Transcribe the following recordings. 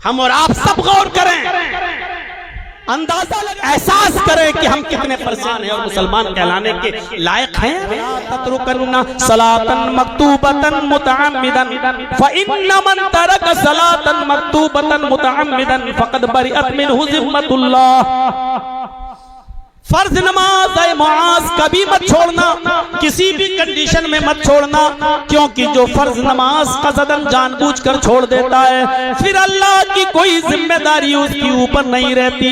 ہم اور آپ سب غور کریں، اندازہ احساس کریں کہ ہم کتنے پریشان ہیں اور مسلمان کہلانے کے لائق ہیں۔ تترکن صلاۃ مکتوبۃ متعمدا فإن من ترک صلاۃ مکتوبۃ متعمدا فقد برئت منہ ذمۃ اللہ۔ فرض نماز اے معاذ کبھی مت چھوڑنا، کسی بھی کنڈیشن میں مت چھوڑنا، کیونکہ جو فرض نماز قصداً جان بوجھ کر چھوڑ دیتا ہے پھر اللہ کی کوئی ذمہ داری اس کے اوپر نہیں رہتی۔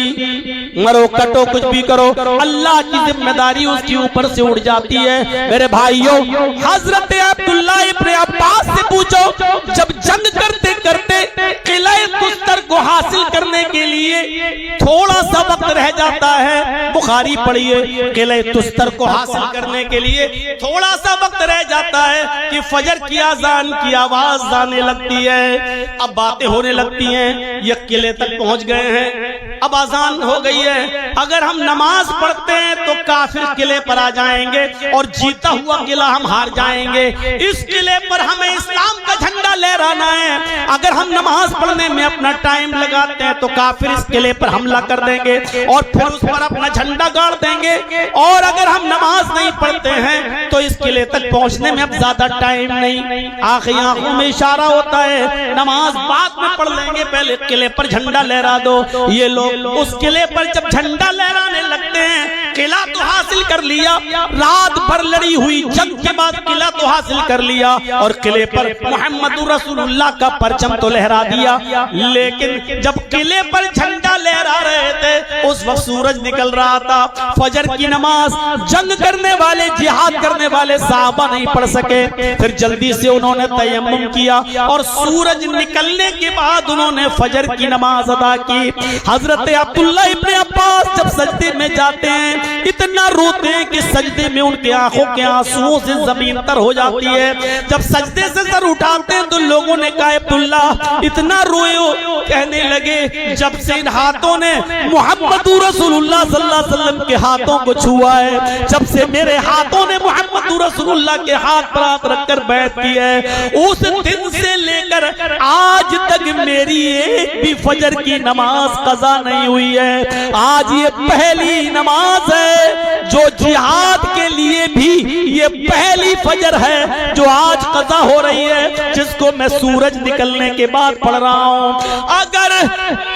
مرو کٹو کچھ بھی کرو، اللہ کی ذمہ داری اس کے اوپر سے اڑ جاتی ہے۔ میرے بھائیوں، حضرت عبداللہ ابن عباس سے پوچھو، جب جنگ کرتے کرتے قلعہ تستر کو حاصل کرنے کے لیے تھوڑا سا وقت رہ جاتا ہے، بخاری پڑھیے، قلعہ تستر کو حاصل کرنے کے لیے تھوڑا سا وقت رہ جاتا ہے کہ فجر کی اذان کی آواز آنے لگتی ہے، اب باتیں ہونے لگتی ہیں، یہ قلعے تک پہنچ گئے ہیں، اب اذان ہو گئی ہے، اگر ہم نماز پڑھتے ہیں تو کافر قلعے پر آ جائیں گے اور جیتا ہوا قلعہ ہم ہار جائیں گے، اس قلعے پر ہمیں اسلام کا جھنڈا لہرانا ہے، اگر ہم نماز پڑھنے میں اپنا ٹائم لگاتے ہیں تو کافر اس قلعے پر حملہ کر دیں گے اور پھر اس پر اپنا جھنڈا گاڑ دیں گے، اور اگر ہم نماز نہیں پڑھتے ہیں تو اس قلعے تک پہنچنے میں اب زیادہ ٹائم نہیں، آنکھوں میں اشارہ ہوتا ہے نماز بعد میں پڑھ لیں گے، پہلے قلعے پر جھنڈا لہرا دو۔ یہ لوگ اس قلعے پر جب جھنڈا لہرانے لگتے ہیں، قلعہ تو حاصل کر لیا، رات بھر لڑی ہوئی جنگ کے بعد قلعہ تو حاصل کر لیا اور قلعے پر محمد رسول اللہ کا پرچم تو لہرا دیا، لیکن جب قلعے پر جھنڈا لہرا رہے تھے اس وقت سورج نکل رہا تھا، فجر کی نماز جنگ کرنے والے جہاد کرنے والے صحابہ نہیں پڑھ سکے، پھر جلدی سے انہوں نے تیمم کیا اور سورج نکلنے کے بعد انہوں نے فجر کی نماز ادا کی۔ حضرت عبداللہ ابن عباس جب سجدے میں جاتے ہیں اتنا روتے ہیں کہ سجدے میں ان کی آنکھوں کے آنسوؤں سے زمین تر ہو جاتی ہے، جب سجدے سے سر اٹھاتے ہیں تو لوگوں نے کہا عبداللہ اتنا روئے ہو، کہنے لگے جب سے ان ہاتھوں نے محمد رسول اللہ صلی اللہ علیہ وسلم کے ہاتھوں کو چھوا ہے، جب سے میرے ہاتھوں نے محمد رسول اللہ کے ہاتھ پر ہاتھ رکھ کر بیعت کی ہے، اس دن سے لے کر آج تک میری ایک بھی فجر کی نماز قضا نہیں ہوئی ہے۔ آج یہ پہلی نماز ہے جو جہاد کے لیے بھی یہ پہلی فجر ہے جو آج قضا ہو رہی ہے، جس کو میں سورج نکلنے کے بعد پڑھ رہا ہوں۔ اگر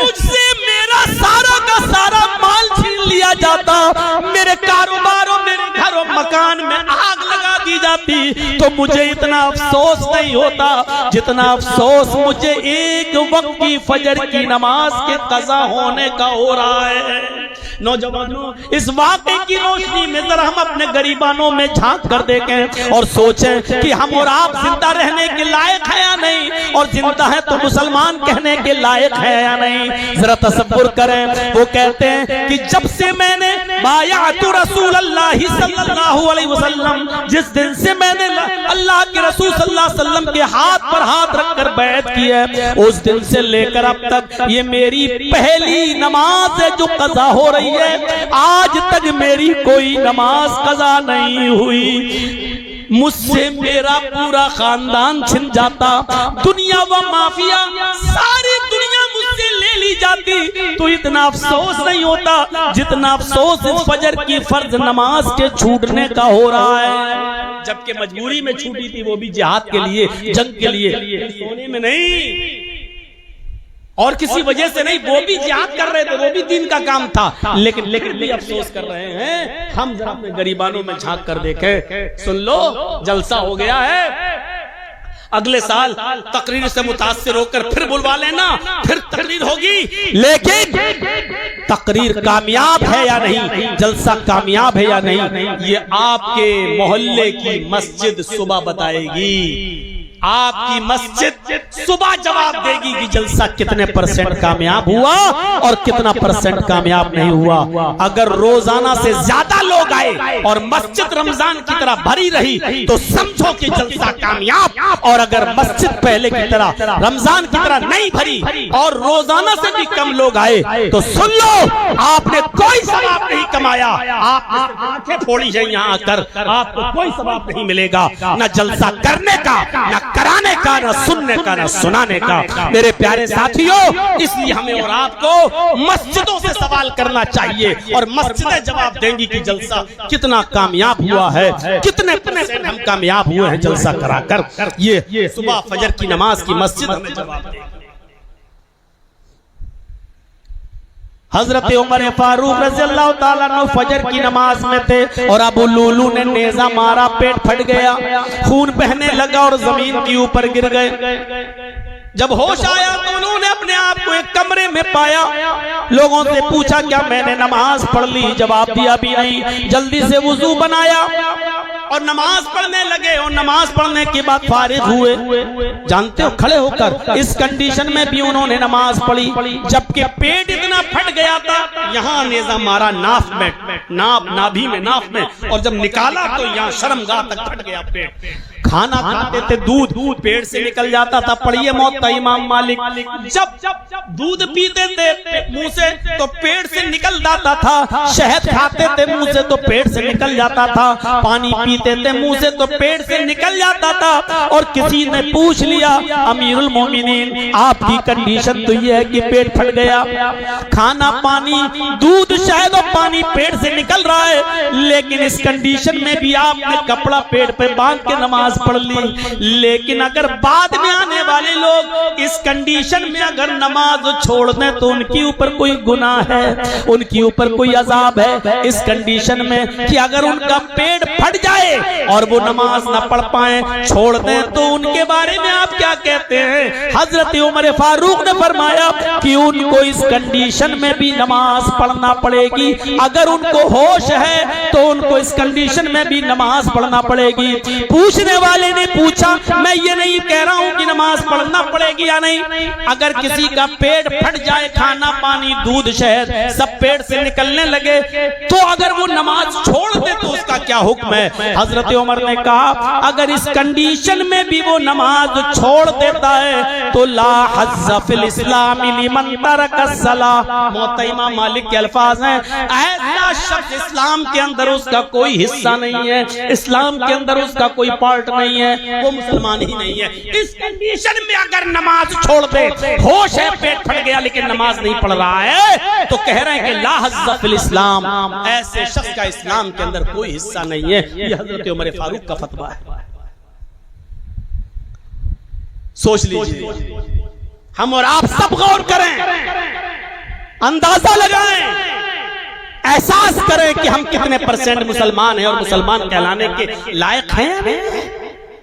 مجھ سے میرا سارا کا سارا مال چھین لیا جاتا، میرے کاروباروں میرے گھر و مکان میں آگ لگا دی جاتی تو مجھے اتنا افسوس نہیں ہوتا جتنا افسوس مجھے ایک وقت کی فجر کی نماز کے قضا ہونے کا ہو رہا ہے۔ نوجوانوں، اس واقعے کی روشنی میں ذرا ہم اپنے غریبانوں میں جھانک کر دیکھیں اور سوچیں کہ ہم اور آپ زندہ رہنے کے لائق ہیں یا نہیں، اور زندہ ہیں تو مسلمان کہنے کے لائق ہیں یا نہیں۔ ذرا تصور کریں، وہ کہتے ہیں کہ جب سے میں نے بایعت رسول اللہ صلی اللہ علیہ وسلم، جس دن سے میں نے اللہ کے رسول صلی اللہ علیہ وسلم کے ہاتھ پر ہاتھ رکھ کر بیعت کی ہے، اس دن سے لے کر اب تک یہ میری پہلی نماز ہے جو قضا ہو رہی ہے، آج تک میری کوئی نماز قضا نہیں ہوئی۔ مجھ سے میرا پورا خاندان چھن جاتا، دنیا و مافیا ساری دنیا مجھ سے لے لی جاتی تو اتنا افسوس نہیں ہوتا جتنا افسوس اس فجر کی فرض نماز کے چھوٹنے کا ہو رہا ہے، جبکہ مجبوری میں چھوٹی تھی، وہ بھی جہاد کے لیے، جنگ کے لیے، سونے میں نہیں اور کسی وجہ سے نہیں، وہ بھی جہاد کر رہے تھے، وہ بھی دین کا کام تھا، لیکن بھی افسوس کر رہے ہیں۔ ہم ذرا اپنے غریبانوں میں جھانک کر دیکھیں، سن لو جلسہ ہو گیا ہے، اگلے سال تقریر سے متاثر ہو کر پھر بلوا لینا، پھر تقریر ہوگی، لیکن تقریر کامیاب ہے یا نہیں، جلسہ کامیاب ہے یا نہیں، یہ آپ کے محلے کی مسجد صبح بتائے گی۔ آپ کی مسجد صبح جواب دے گی کہ جلسہ کتنے پرسنٹ کامیاب ہوا اور کتنا پرسنٹ کامیاب نہیں ہوا۔ اگر روزانہ سے زیادہ لوگ آئے اور مسجد رمضان کی طرح بھری رہی تو سمجھو کہ جلسہ کامیاب، اور اگر مسجد پہلے کی طرح رمضان کی طرح نہیں بھری اور روزانہ سے بھی کم لوگ آئے تو سن لو آپ نے کوئی ثواب نہیں کمایا، آپ نے آنکھیں پھوڑی ہیں یہاں آ کر، آپ کو کوئی ثواب نہیں ملے گا، نہ جلسہ کرنے کا نہ کرانے کا، نہ سننے کا، نہ سنانے کا۔ میرے پیارے ساتھیوں، اس لیے ہمیں اور آپ کو مسجدوں سے سوال کرنا چاہیے، اور مسجدیں جواب دیں گی کہ جلسہ کتنا کامیاب ہوا ہے، کتنے پرسنٹ ہم کامیاب ہوئے ہیں جلسہ کرا کر۔ یہ صبح فجر کی نماز کی مسجد ہمیں جواب دے گی۔ حضرت عمر فاروق رضی اللہ تعالیٰ عنہ فجر کی نماز میں تھے، اور ابو لولو نے نیزہ مارا، پیٹ پھٹ گیا، خون بہنے لگا اور زمین کے اوپر گر گئے۔ جب ہوش آیا تو انہوں نے اپنے آپ کو ایک کمرے میں پایا، لوگوں سے پوچھا کیا میں نے نماز پڑھ لی؟ جواب دیا بھی نہیں۔ جلدی سے وضو بنایا اور نماز پڑھنے لگے، اور نماز پڑھنے کے بعد فارغ ہوئے۔ جانتے ہو کھڑے ہو کر اس کنڈیشن میں بھی انہوں نے نماز پڑھی، جبکہ پیٹ اتنا پھٹ گیا تھا، یہاں نیزہ مارا ناف میں، نابھی میں، ناف میں، اور جب نکالا تو یہاں شرمگاہ تک پھٹ گیا پیٹ۔ کھانا کھاتے تھے، دودھ پیٹ سے نکل جاتا تھا۔ پڑھیے موطا امام مالک، جب دودھ پیتے تھے منہ سے تو پیٹ سے نکل جاتا تھا، شہد کھاتے تھے منہ سے تو پیٹ سے نکل جاتا تھا، پانی پیتے تھے منہ سے تو پیٹ سے نکل جاتا تھا۔ اور کسی نے پوچھ لیا امیر المومنین آپ کی کنڈیشن تو یہ ہے کہ پیٹ پھٹ گیا، کھانا پانی دودھ شہد اور پانی پیٹ سے نکل رہا ہے، لیکن اس کنڈیشن میں بھی آپ نے کپڑا پیٹ پہ باندھ کے نماز پڑھ لی۔ لیکن اگر بعد میں آنے والے لوگ اس کنڈیشن میں اگر نماز چھوڑ دیں تو ان کی اوپر کوئی گناہ ہے، ان کی اوپر کوئی عذاب ہے۔ اس کنڈیشن میں کہ اگر ان کا پیٹ پھٹ جائے اور وہ نماز نہ پڑھ پائیں، چھوڑ دیں، تو ان کے بارے میں آپ کیا کہتے ہیں؟ حضرت عمر فاروق نے فرمایا کہ ان کو اس کنڈیشن میں بھی نماز پڑھنا پڑے گی۔ اگر ان کو ہوش ہے تو ان کو اس کنڈیشن میں بھی نماز پڑھنا پڑے گی۔ پوچھنے والے نے پوچھا میں یہ نہیں کہہ رہا ہوں کہ نماز پڑھنا پڑے گی یا نہیں، اگر کسی کا پیٹ پھٹ جائے، کھانا پانی دودھ شہد سب پیٹ سے نکلنے لگے، تو اگر وہ نماز چھوڑ دے تو اس کا کیا حکم ہے؟ حضرت عمر نے کہا اگر اس کنڈیشن میں بھی وہ نماز چھوڑ دیتا ہے تو لا حظ فی الاسلام لمن ترک الصلاۃ۔ موطا امام مالک کے الفاظ ہیں ایسا شخص اسلام کے اندر اس کا کوئی حصہ نہیں ہے، اسلام کے اندر اس کا کوئی پارٹ نہیں ہے، وہ مسلمان ہی نہیں ہے۔ اس کنڈیشن میں اگر نماز چھوڑ دے، ہوش ہے پیٹ پھٹ گیا لیکن نماز نہیں پڑھ رہا ہے، تو کہہ رہے ہیں کہ لا حظ فی الاسلام، ایسے شخص کا اسلام کے اندر کوئی حصہ نہیں ہے۔ یہ حضرت عمر فاروق کا فتویٰ ہے۔ سوچ لیجئے، ہم اور آپ سب غور کریں، اندازہ لگائیں، احساس کریں کہ ہم کتنے پرسنٹ مسلمان ہیں اور مسلمان کہلانے کے لائق ہیں۔